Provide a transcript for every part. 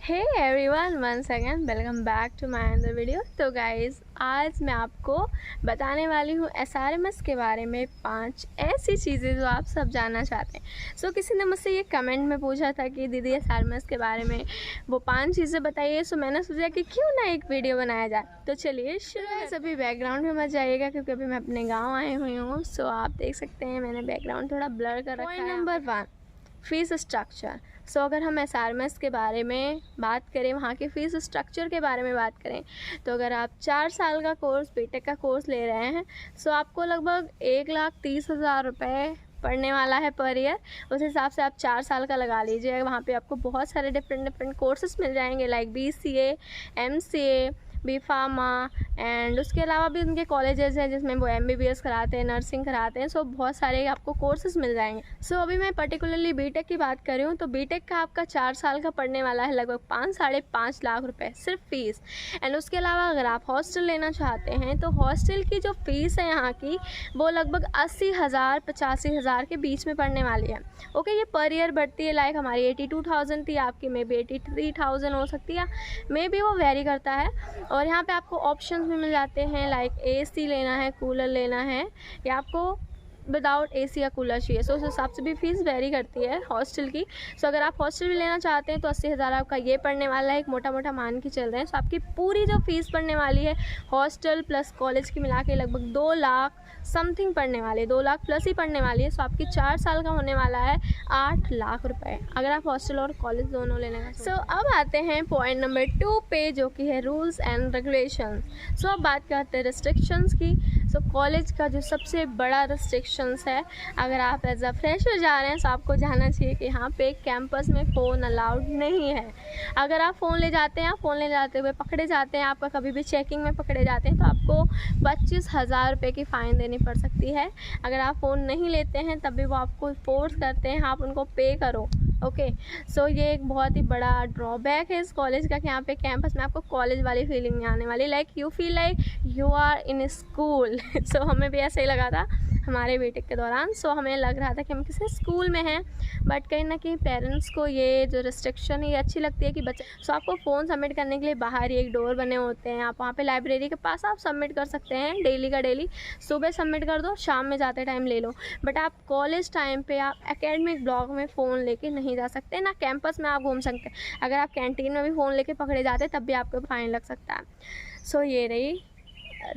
Hey everyone, once again welcome back to my another video. तो guys, आज मैं आपको बताने वाली हूँ एसआरएमएस के बारे में 5 ऐसी चीज़ें जो आप सब जानना चाहते हैं। सो किसी ने मुझसे ये कमेंट में पूछा था कि दीदी एसआरएमएस के बारे में वो 5 चीज़ें बताइए। सो मैंने सोचा कि क्यों ना एक वीडियो बनाया जाए। तो चलिए शुरू। सभी बैकग्राउंड में मत जाइएगा क्योंकि अभी मैं अपने गाँव आई हुई हूँ। सो आप देख सकते हैं मैंने बैकग्राउंड थोड़ा ब्लर कर रखा है। Point number 1, fees structure. So अगर हम एसआरएमएस के बारे में बात करें, वहाँ के फ़ीस स्ट्रक्चर के बारे में बात करें, तो अगर आप 4 साल का कोर्स बीटेक का कोर्स ले रहे हैं, सो आपको लगभग 1,30,000 रुपये पड़ने वाला है पर ईयर। उस हिसाब से आप 4 साल का लगा लीजिए। वहाँ पे आपको बहुत सारे डिफरेंट कोर्सेस मिल जाएंगे, like BCA, MCA, B pharma, and उसके अलावा भी उनके कॉलेजेस हैं जिसमें वो MBBS कराते हैं, नर्सिंग कराते हैं। सो बहुत सारे आपको कोर्सेज मिल जाएंगे। सो अभी मैं पर्टिकुलरली बीटेक की बात कर रही हूँ, तो बीटेक का आपका 4 साल का पड़ने वाला है लगभग 5-5.5 लाख रुपए सिर्फ फीस। एंड उसके अलावा अगर आप हॉस्टल लेना चाहते हैं तो हॉस्टल की जो फ़ीस है यहाँ की, वो लगभग 80,000 85,000 के बीच में पड़ने वाली है। ओके, ये पर ईयर बढ़ती है। लाइक हमारी 82,000 थी, आपकी मे बी 83,000 हो सकती है, मे बी वो वेरी करता है। और यहाँ पे आपको ऑप्शंस भी मिल जाते हैं, लाइक AC लेना है, कूलर लेना है, या आपको विदाउट AC या कूलर चाहिए। सो उस हिसाब से भी फ़ीस वेरी करती है हॉस्टल की। सो अगर आप हॉस्टल भी लेना चाहते हैं तो 80,000 आपका ये पड़ने वाला है, एक मोटा मान के चल रहे हैं। सो आपकी पूरी जो फ़ीस पड़ने वाली है हॉस्टल प्लस कॉलेज की मिला के लगभग 2 लाख समथिंग पड़ने वाली है, 2 लाख प्लस ही पड़ने वाली है। सो आपकी 4 साल का होने वाला है 8 लाख रुपए, अगर आप हॉस्टल और कॉलेज दोनों लेने का। सो अब आते हैं पॉइंट नंबर 2 पे, जो कि है रूल्स एंड रेगुलेशंस। सो अब बात करते हैं रिस्ट्रिक्शंस की। सो कॉलेज का जो सबसे बड़ा रिस्ट्रिक्शंस है, अगर आप एज अ फ्रेशर जा रहे हैं तो आपको जानना चाहिए कि यहाँ पे कैंपस में फ़ोन अलाउड नहीं है। अगर आप फ़ोन ले जाते हैं, फ़ोन ले जाते हुए पकड़े जाते हैं, आपका कभी भी चेकिंग में पकड़े जाते हैं, तो आपको 25,000 रुपये की फ़ाइन देनी पड़ सकती है। अगर आप फ़ोन नहीं लेते हैं तब भी वो आपको फोर्स करते हैं आप उनको पे करो। ओके, सो ये एक बहुत ही बड़ा ड्रॉबैक है इस कॉलेज का कि यहाँ पे कैंपस में आपको कॉलेज वाली फीलिंग नहीं आने वाली। Like you feel like you are in school. So हमें भी ऐसे ही लगा था हमारे बीटेक के दौरान। सो हमें लग रहा था कि हम किसी स्कूल में हैं, बट कहीं ना कहीं पेरेंट्स को ये जो रिस्ट्रिक्शन है ये अच्छी लगती है कि बच्चे। सो आपको फ़ोन सबमिट करने के लिए बाहर ही एक डोर बने होते हैं, आप वहाँ पे लाइब्रेरी के पास आप सबमिट कर सकते हैं। डेली का डेली सुबह सबमिट कर दो, शाम में जाते टाइम ले लो। बट आप कॉलेज टाइम पे आप एकेडमिक ब्लॉक में फ़ोन लेके नहीं जा सकते, ना कैंपस में आप घूम सकते हैं। अगर आप कैंटीन में भी फ़ोन लेके पकड़े जाते तब भी आपको फ़ाइन लग सकता है। सो ये रही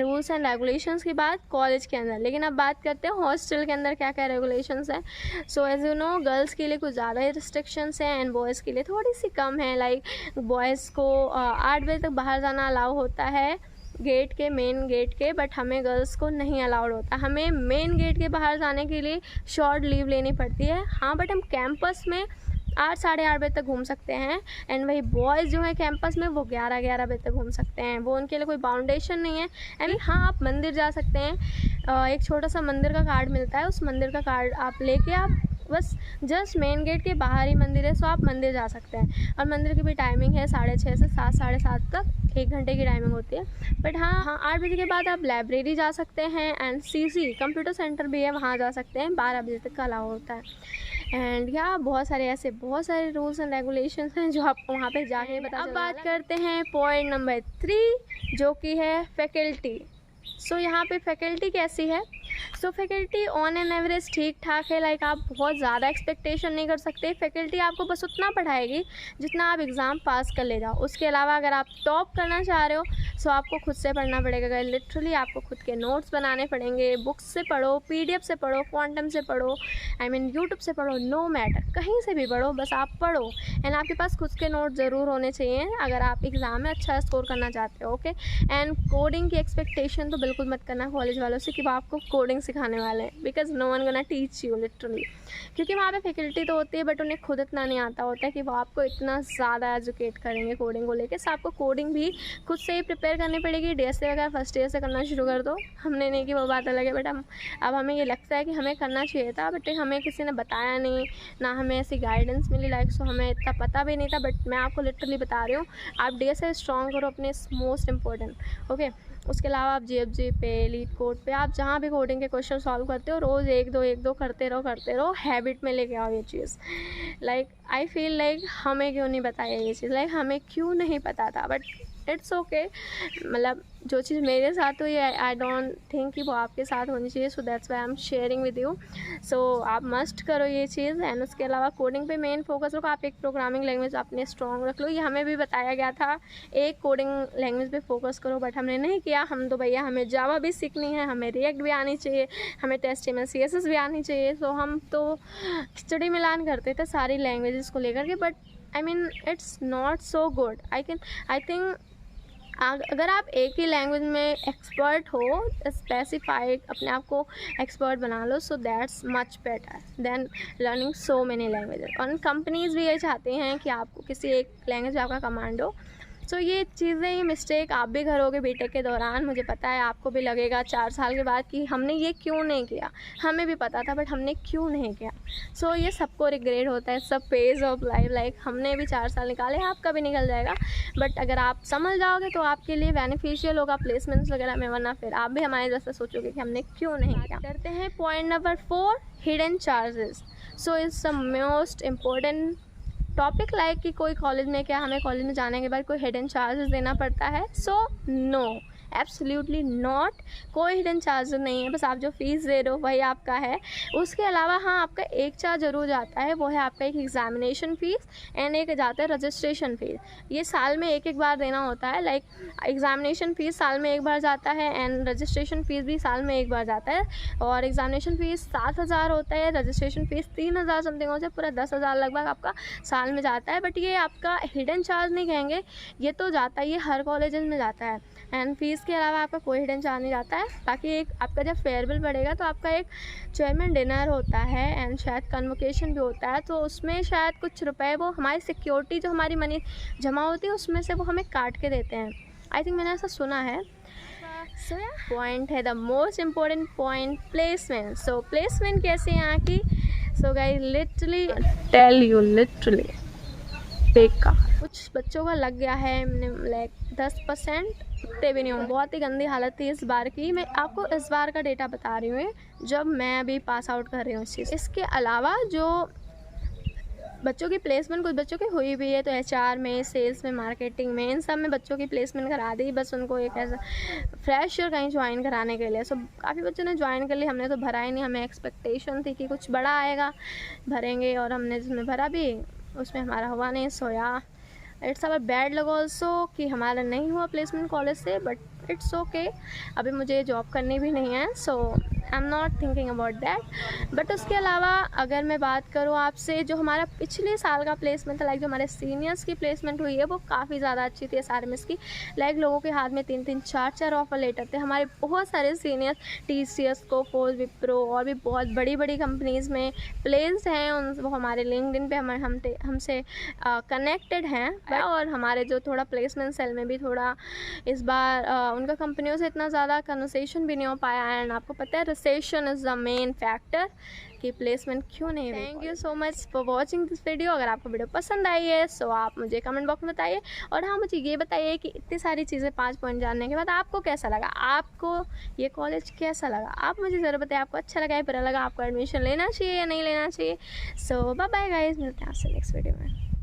रूल्स एंड रेगुलेशंस की बात कॉलेज के अंदर। लेकिन अब बात करते हैं हॉस्टल के अंदर क्या क्या रेगुलेशंस हैं। So as you know, girls के लिए कुछ ज़्यादा ही रिस्ट्रिक्शंस हैं एंड बॉयज़ के लिए थोड़ी सी कम है। लाइक बॉयज़ को 8 बजे तक बाहर जाना अलाउ होता है गेट के, मेन गेट के, बट हमें गर्ल्स को नहीं अलाउड होता। हमें मेन गेट के बाहर जाने के लिए शॉर्ट लीव लेनी पड़ती है। हाँ, बट हम कैंपस में 8 साढ़े 8 बजे तक घूम सकते हैं। एंड वही बॉयज़ जो है कैंपस में वो 11 बजे तक घूम सकते हैं। वो उनके लिए कोई बाउंडेशन नहीं है। एंड हाँ, आप मंदिर जा सकते हैं। एक छोटा सा मंदिर का कार्ड मिलता है, उस मंदिर का कार्ड आप लेके आप बस जस्ट मेन गेट के बाहर ही मंदिर है, सो आप मंदिर जा सकते हैं। और मंदिर की भी टाइमिंग है 6:30 से 7 साढ़े 7 तक, 1 घंटे की टाइमिंग होती है। बट हाँ, 8 बजे के बाद आप लाइब्रेरी जा सकते हैं एंड CC कंप्यूटर सेंटर भी है, वहाँ जा सकते हैं। 12 बजे तक का अलाउ होता है। एंड या बहुत सारे रूल्स एंड रेगुलेशंस हैं जो आपको वहाँ पे जाके बता। अब बात करते हैं पॉइंट नंबर 3, जो कि है फैकल्टी। सो यहाँ पे फैकल्टी कैसी है। सो फैकल्टी ऑन एन एवरेज ठीक ठाक है। लाइक आप बहुत ज़्यादा एक्सपेक्टेशन नहीं कर सकते। फैकल्टी आपको बस उतना पढ़ाएगी जितना आप एग्ज़ाम पास कर ले जाओ। उसके अलावा अगर आप टॉप करना चाह रहे हो सो आपको खुद से पढ़ना पड़ेगा। लिटरली आपको खुद के नोट्स बनाने पड़ेंगे। बुक्स से पढ़ो, PDF से पढ़ो, क्वांटम से पढ़ो, यूट्यूब से पढ़ो, नो मैटर, कहीं से भी पढ़ो, बस आप पढ़ो। एंड आपके पास खुद के नोट ज़रूर होने चाहिए अगर आप एग्ज़ाम में अच्छा स्कोर करना चाहते हो। ओके, एंड कोडिंग की एक्सपेक्टेशन तो बिल्कुल मत करना कॉलेज वालों से कि वो आपको कोडिंग सिखाने वाले हैं, because no one gonna teach you literally. क्योंकि वहाँ पे फैकल्टी तो होती है बट उन्हें खुद इतना नहीं आता होता है कि वो आपको इतना ज़्यादा एजुकेट करेंगे कोडिंग को लेकर। सो आपको कोडिंग भी खुद से ही प्रिपेयर करनी पड़ेगी। DSA वगैरह फर्स्ट ईयर से करना शुरू कर दो। हमने नहीं की वो बात अलग है, बट अब हमें ये लगता है कि हमें करना चाहिए था, बट हमें किसी ने बताया नहीं, ना हमें ऐसी गाइडेंस मिली। लाइक सो हमें इतना पता भी नहीं था। बट मैं आपको लिटरली बता रही हूँ, आप DSA स्ट्रॉन्ग करो, अपने मोस्ट इम्पोर्टेंट। ओके, उसके अलावा आप GFG पे, लीड कोड पे, आप जहाँ भी कोडिंग के क्वेश्चन सॉल्व करते हो, रोज़ एक दो करते रहो, हैबिट में लेके आओ ये चीज़। लाइक आई फील लाइक हमें क्यों नहीं बताया ये चीज़, लाइक हमें क्यों नहीं पता था, बट इट्स ओके। मतलब जो चीज़ मेरे साथ हुई आई डोंट थिंक कि वो आपके साथ होनी चाहिए, so that's why I am sharing with you. So आप मस्ट करो ये चीज़। एंड उसके अलावा कोडिंग पे मेन फोकस रखो, आप एक प्रोग्रामिंग लैंग्वेज अपने स्ट्रॉन्ग रख लो। ये हमें भी बताया गया था एक कोडिंग लैंग्वेज पे फोकस करो, बट हमने नहीं किया। हम तो भैया हमें जावा भी सीखनी है, हमें रिएक्ट भी आनी चाहिए, हमें तो HTML CSS भी आनी चाहिए। सो हम तो खिचड़ी मिलान करते थे सारी लैंग्वेजेस को लेकर के, but I mean it's not so good. I think अगर आप एक ही लैंग्वेज में एक्सपर्ट हो, स्पेसिफाइड अपने आप को एक्सपर्ट बना लो, so that's much better than learning so many languages. और कंपनीज भी ये चाहती हैं कि आपको किसी एक लैंग्वेज आपका कमांड हो। सो ये चीज़ें, ये मिस्टेक आप भी करोगे बीटेक के दौरान। मुझे पता है आपको भी लगेगा 4 साल के बाद कि हमने ये क्यों नहीं किया। हमें भी पता था, बट हमने क्यों नहीं किया। सो ये सबको रिग्रेट होता है, सब फेज ऑफ लाइफ। लाइक हमने भी 4 साल निकाले, आपका भी निकल जाएगा, बट अगर आप समझ जाओगे तो आपके लिए बेनिफिशियल होगा प्लेसमेंट्स वगैरह में, वरना फिर आप भी हमारे जैसा सोचोगे कि हमने क्यों नहीं किया। करते हैं point number 4, hidden charges. So it's the most important topic. Like कि कोई कॉलेज में, क्या हमें कॉलेज में जाने के बाद कोई हिडन चार्जेस देना पड़ता है? So no, absolutely not. कोई हिडन चार्जेस नहीं है, बस आप जो फ़ीस दे रहे हो वही आपका है। उसके अलावा हाँ, आपका एक चार्ज ज़रूर जाता है, वो है आपका एक एग्ज़ामिनेशन फ़ीस एंड एक जाता है रजिस्ट्रेशन फ़ीस। ये साल में एक बार देना होता है। लाइक एग्ज़ामिनेशन फ़ीस साल में एक बार जाता है एंड रजिस्ट्रेशन फ़ीस भी साल में एक बार जाता है। और एग्ज़ामिनेशन फ़ीस 7,000 होता है, रजिस्ट्रेशन फ़ीस 3,000 समथिंग होता है, पूरा 10,000 लगभग आपका साल में जाता है। बट ये आपका हिडन चार्ज नहीं कहेंगे, ये तो जाता है, ये हर कॉलेज में जाता है। एंड फीस के अलावा आपका कोई हिडन चार्ज नहीं जाता है। बाकी एक आपका जब फेयरवेल पड़ेगा तो आपका एक चेयरमैन डिनर होता है एंड शायद कन्वोकेशन भी होता है, तो उसमें शायद कुछ रुपए वो हमारी सिक्योरिटी जो हमारी मनी जमा होती है उसमें से वो हमें काट के देते हैं। आई थिंक मैंने ऐसा सुना है। सो पॉइंट है the most important point, placement. So placement कैसे यहाँ की? So guys literally tell you, literally बेकार। कुछ बच्चों का लग गया है, लाइक 10%, उतने भी नहीं हूँ। बहुत ही गंदी हालत थी इस बार की। मैं आपको इस बार का डेटा बता रही हूँ जब मैं अभी पास आउट कर रही हूँ इस चीज़। इसके अलावा जो बच्चों की प्लेसमेंट कुछ बच्चों की हुई भी है, तो HR में, सेल्स में, मार्केटिंग में, इन सब में बच्चों की प्लेसमेंट करा दी। बस उनको एक ऐसा फ्रेशर कहीं ज्वाइन कराने के लिए। सो काफ़ी बच्चों ने ज्वाइन कर ली, हमने तो भरा ही नहीं। हमें एक्सपेक्टेशन थी कि कुछ बड़ा आएगा, भरेंगे, और हमने जिसमें भरा भी उसमें हमारा हुआ नहीं। So yeah it's our bad luck also कि हमारा नहीं हुआ प्लेसमेंट कॉलेज से, बट इट्स ओके। अभी मुझे जॉब करनी भी नहीं है, so I am not thinking about that. But उसके अलावा अगर मैं बात करूँ आपसे, जो हमारा पिछले साल का प्लेसमेंट था, लाइक जो हमारे सीनियर्स की प्लेसमेंट हुई है वो काफ़ी ज़्यादा अच्छी थी SRMS की। लाइक लोगों के हाथ में 3-3, 4-4 ऑफर लेटर थे। हमारे बहुत सारे सीनियर्स TCS, कोफोर्स, विप्रो और भी बहुत बड़ी बड़ी कंपनीज़ में प्लेस्ड हैं। वो हमारे लिंक्डइन पे हमसे कनेक्टेड हैं। और हमारे जो थोड़ा प्लेसमेंट सेल में भी थोड़ा इस बार उनका कंपनियों से इतना ज़्यादा कन्वर्सेशन भी नहीं हो पाया। एंड आपको पता है recession is the main factor कि प्लेसमेंट क्यों नहीं हुई। Thank you so much for watching this video. अगर आपको वीडियो पसंद आई है सो आप मुझे कमेंट बॉक्स में बताइए। और हाँ, मुझे ये बताइए कि इतनी सारी चीज़ें 5 पॉइंट जानने के बाद आपको कैसा लगा, आपको ये कॉलेज कैसा लगा, आप मुझे ज़रूर बताइए। आपको अच्छा लगा है, बुरा लगा, आपको एडमिशन लेना चाहिए या नहीं लेना चाहिए। सो बाय बाय गाइस, मिलते हैं आपसे नेक्स्ट वीडियो में।